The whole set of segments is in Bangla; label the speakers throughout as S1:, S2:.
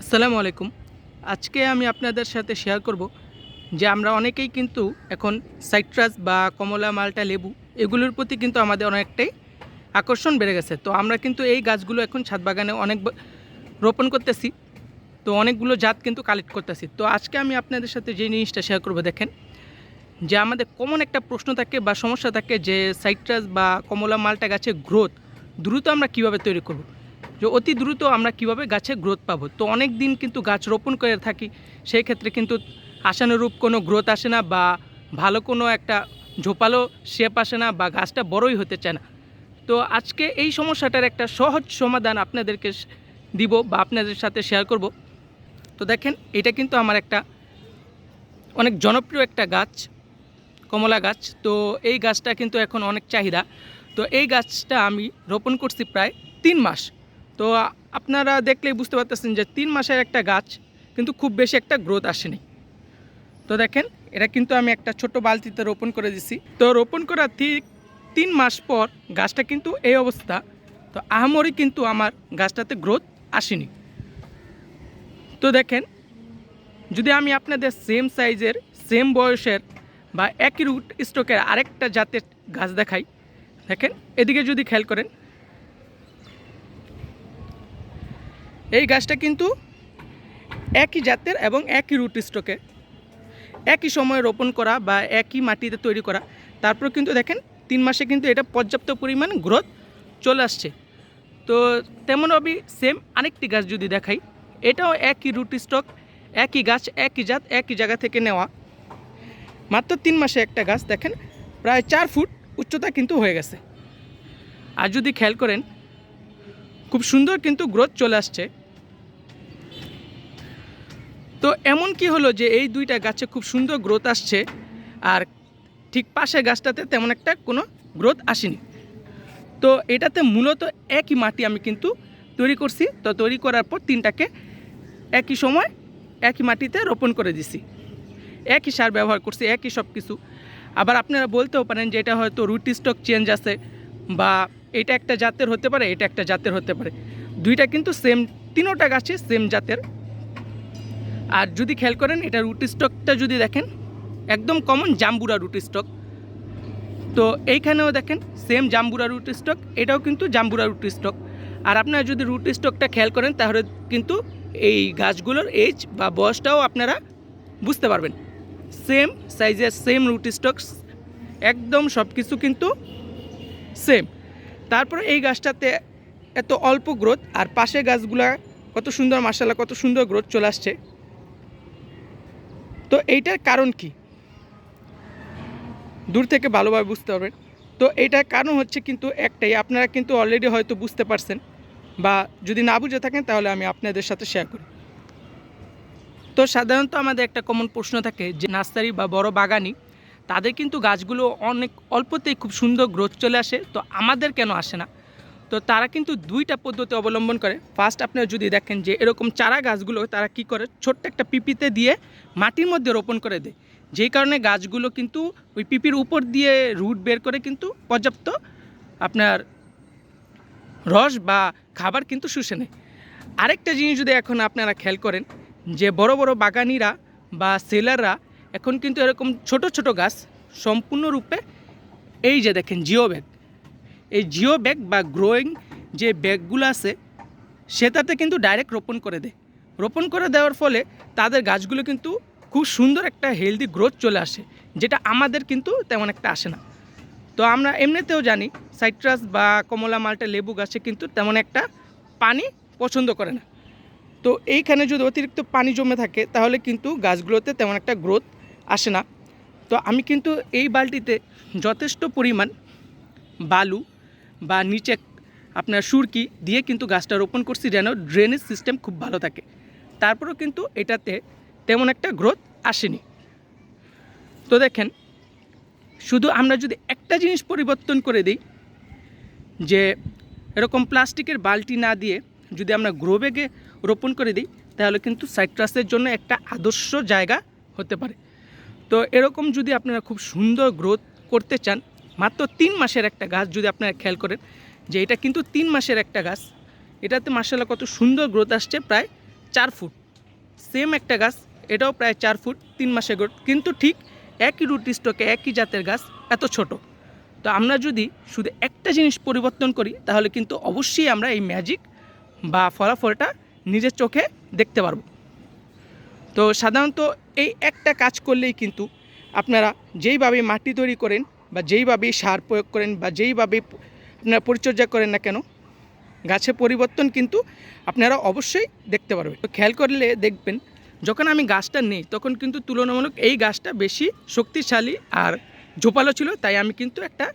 S1: আসসালামু আলাইকুম। আজকে আমি আপনাদের সাথে শেয়ার করব যে আমরা অনেকেই কিন্তু এখন সাইট্রাস বা কমলা, মাল্টা, লেবু এগুলোর প্রতি কিন্তু আমাদের অনেকটাই আকর্ষণ বেড়ে গেছে। তো আমরা কিন্তু এই গাছগুলো এখন ছাদ বাগানে রোপণ করতেছি। তো অনেকগুলো জাত কিন্তু কালেক্ট করতেছি। তো আজকে আমি আপনাদের সাথে যে জিনিসটা শেয়ার করব, দেখেন যে আমাদের কমন একটা প্রশ্ন থাকে বা সমস্যা থাকে যে সাইট্রাস বা কমলা, মাল্টা গাছের গ্রোথ দ্রুত আমরা কিভাবে তৈরি করব, যে অতি দ্রুত আমরা কিভাবে গাছে গ্রোথ পাবো। তো অনেক দিন কিন্তু গাছ রোপণ করে থাকি, সেই ক্ষেত্রে কিন্তু আশানুরূপ কোনো গ্রোথ আসে না বা ভালো কোনো একটা ঝোপালো শেপ আসে না বা গাছটা বড়ই হতে চায় না। তো আজকে এই সমস্যাটার একটা সহজ সমাধান আপনাদেরকে দিব বা আপনাদের সাথে শেয়ার করব। তো দেখেন, এটা কিন্তু আমার একটা অনেক জনপ্রিয় একটা গাছ, কমলা গাছ। তো এই গাছটা কিন্তু এখন অনেক চাহিদা। তো এই গাছটা আমি রোপণ করছি প্রায় 3 মাস। তো আপনারা দেখলেই বুঝতে পারতেছেন যে 3 মাসের একটা গাছ কিন্তু খুব বেশি একটা গ্রোথ আসেনি। তো দেখেন, এটা কিন্তু আমি একটা ছোট বালতিতে রোপণ করে দিছি। তো রোপণ করার ঠিক 3 মাস পর গাছটা কিন্তু এই অবস্থা। তো আহামরি কিন্তু আমার গাছটাতে গ্রোথ আসেনি। তো দেখেন, যদি আমি আপনাদের সেম সাইজের, সেম বয়সের বা একই রুট স্টকের আরেকটা জাতের গাছ দেখাই, দেখেন এদিকে যদি খেয়াল করেন, এই গাছটা কিন্তু একই জাতের এবং একই রুট স্টকে, একই সময়ে রোপণ করা বা একই মাটিতে তৈরি করা। তারপর কিন্তু দেখেন 3 মাসে কিন্তু এটা পর্যাপ্ত পরিমাণ গ্রোথ চলে আসছে। তো তেমনভাবেই সেম আরেকটি গাছ যদি দেখাই, এটাও একই রুট স্টক, একই গাছ, একই জাত, একই জায়গা থেকে নেওয়া। মাত্র 3 মাসে একটা গাছ দেখেন প্রায় 4 ফুট উচ্চতা কিন্তু হয়ে গেছে। আর যদি খেয়াল করেন, খুব সুন্দর কিন্তু গ্রোথ চলে আসছে। তো এমন কি হলো যে এই দুইটা গাছে খুব সুন্দর গ্রোথ আসছে, আর ঠিক পাশে গাছটাতে তেমন একটা কোনো গ্রোথ আসেনি। তো এটাতে মূলত একই মাটি আমি কিন্তু তৈরি করছি। তো তৈরি করার পর তিনটাকে একই সময় একই মাটিতে রোপণ করে দিছি, একই সার ব্যবহার করছি, একই সব কিছু। আবার আপনারা বলতেও পারেন যে এটা হয়তো রুট স্টক চেঞ্জ আছে, বা এটা একটা জাতের হতে পারে, এটা একটা জাতের হতে পারে। দুইটা কিন্তু সেম, তিনোটা গাছে সেম জাতের। আর যদি খেয়াল করেন, এটা রুট স্টকটা যদি দেখেন, একদম কমন জাম্বুরা রুট স্টক। তো এইখানেও দেখেন সেম জাম্বুরা রুট স্টক, এটাও কিন্তু জাম্বুরা রুট স্টক। আর আপনারা যদি রুট স্টকটা খেয়াল করেন, তাহলে কিন্তু এই গাছগুলোর এজ বা বয়সটাও আপনারা বুঝতে পারবেন। সেম সাইজের, সেম রুট স্টকস, একদম সব কিছু কিন্তু সেম। তারপরে এই গাছটাতে এত অল্প গ্রোথ, আর পাশের গাছগুলা কত সুন্দর, মাশাআল্লাহ কত সুন্দর গ্রোথ চলে আসছে। তো এইটার কারণ কি, দূর থেকে ভালোভাবে বুঝতে পারবেন। তো এইটার কারণ হচ্ছে কিন্তু একটাই, আপনারা কিন্তু অলরেডি হয়তো বুঝতে পারছেন, বা যদি না বুঝে থাকেন তাহলে আমি আপনাদের সাথে শেয়ার করি। তো সাধারণত আমাদের একটা কমন প্রশ্ন থাকে যে নার্সারি বা বড় বাগানি, তাদের কিন্তু গাছগুলো অনেক অল্পতেই খুব সুন্দর গ্রোথ চলে আসে, তো আমাদের কেন আসে না। তো তারা কিন্তু দুইটা পদ্ধতি অবলম্বন করে। ফার্স্ট, আপনারা যদি দেখেন যে এরকম চারা গাছগুলো তারা কি করে, ছোট্ট একটা পিপিতে দিয়ে মাটির মধ্যে রোপণ করে দেয়, যেই কারণে গাছগুলো কিন্তু ওই পিপির উপর দিয়ে রুট বের করে কিন্তু পর্যাপ্ত আপনার রস বা খাবার কিন্তু শুষে নেয়। আরেকটা জিনিস যদি এখন আপনারা খেয়াল করেন, যে বড় বড় বাগানিরা বা সেলাররা এখন কিন্তু এরকম ছোট ছোট গাছ সম্পূর্ণরূপে, এই যে দেখেন জিও ব্যাগ, এই জিও ব্যাগ বা গ্রোয়িং যে ব্যাগগুলো আছে, সেটাতে কিন্তু ডাইরেক্ট রোপণ করে দেয়। রোপণ করে দেওয়ার ফলে তাদের গাছগুলো কিন্তু খুব সুন্দর একটা হেলদি গ্রোথ চলে আসে, যেটা আমাদের কিন্তু তেমন একটা আসে না। তো আমরা এমনিতেও জানি সাইট্রাস বা কমলা, মাল্টা, লেবু গাছে কিন্তু তেমন একটা পানি পছন্দ করে না। তো এইখানে যদি অতিরিক্ত পানি জমে থাকে, তাহলে কিন্তু গাছগুলোতে তেমন একটা গ্রোথ আসে না। তো আমি কিন্তু এই বালতিতে যথেষ্ট পরিমাণ বালু বা নিচে আপনার সুরকি দিয়ে কিন্তু গাছটা রোপণ করছি, যেন ড্রেনেজ সিস্টেম খুব ভালো থাকে। তারপরেও কিন্তু এটাতে তেমন একটা গ্রোথ আসেনি। তো দেখেন, শুধু আমরা যদি একটা জিনিস পরিবর্তন করে দিই, যে এরকম প্লাস্টিকের বালতি না দিয়ে যদি আমরা গ্রো ব্যাগে রোপণ করে দিই, তাহলে কিন্তু সাইট্রাসের জন্য একটা আদর্শ জায়গা হতে পারে। তো এরকম যদি আপনারা খুব সুন্দর গ্রোথ করতে চান, মাত্র 3 মাসের একটা গাছ যদি আপনারা খেয়াল করেন, যে এটা কিন্তু 3 মাসের একটা গাছ, এটাতে মাশাআল্লাহ কত সুন্দর গ্রোথ আসছে, প্রায় 4 ফুট, সেম একটা গাছ এটাও প্রায় 4 ফুট 3 মাসে গ্রোথ, কিন্তু ঠিক একই রুট স্টকে একই জাতের গাছ এত ছোট। তো আমরা যদি শুধু একটা জিনিস পরিবর্তন করি তাহলে কিন্তু অবশ্যই আমরা এই ম্যাজিক বা ফলাফলটা নিজের চোখে দেখতে পারবো। তো সাধারণত এই একটা কাজ করলেই কিন্তু আপনারা যেইভাবে মাটি তৈরি করেন বা যেইভাবে সার প্রয়োগ করেন বা যেইভাবে আপনারা পরিচর্যা করেন না কেন, গাছের পরিবর্তন কিন্তু আপনারা অবশ্যই দেখতে পারবেন। তো খেয়াল করলে দেখবেন যখন আমি গাছটা নেই তখন কিন্তু তুলনামূলক এই গাছটা বেশি শক্তিশালী আর ঝোপালো ছিল, তাই আমি কিন্তু একটা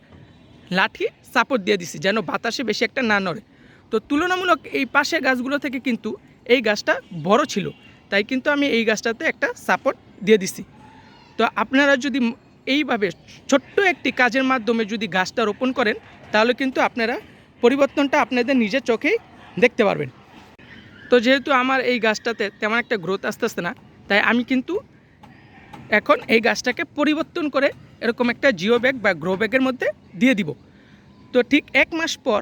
S1: লাঠি সাপোর্ট দিয়ে দিছি যেন বাতাসে বেশি একটা না নড়ে। তো তুলনামূলক এই পাশের গাছগুলো থেকে কিন্তু এই গাছটা বড় ছিল, তাই কিন্তু আমি এই গাছটাতে একটা সাপোর্ট দিয়ে দিছি। তো আপনারা যদি এইভাবে ছোট্ট একটি কাজের মাধ্যমে যদি গাছটা রোপণ করেন তাহলে কিন্তু আপনারা পরিবর্তনটা আপনাদের নিজের চোখেই দেখতে পারবেন। তো যেহেতু আমার এই গাছটাতে তেমন একটা গ্রোথ আসতেছে না, তাই আমি কিন্তু এখন এই গাছটাকে পরিবর্তন করে এরকম একটা জিও ব্যাগ বা গ্রো ব্যাগের মধ্যে দিয়ে দিব। তো ঠিক 1 মাস পর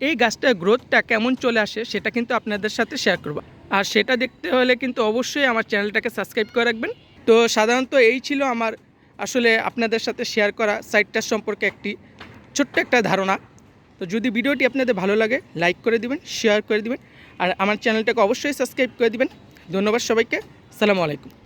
S1: এই গাছটার গ্রোথটা কেমন চলে আসে সেটা কিন্তু আপনাদের সাথে শেয়ার করব, আর সেটা দেখতে হলে কিন্তু অবশ্যই আমার চ্যানেলটাকে সাবস্ক্রাইব করে রাখবেন। তো সাধারণত এই ছিল আমার আসলে আপনাদের সাথে শেয়ার করা সাইটটার সম্পর্কে একটি ছোট্ট একটা ধারণা। তো যদি ভিডিওটি আপনাদের ভালো লাগে লাইক করে দিবেন, শেয়ার করে দিবেন, আর আমার চ্যানেলটাকে অবশ্যই সাবস্ক্রাইব করে দিবেন। ধন্যবাদ সবাইকে, আসসালামু আলাইকুম।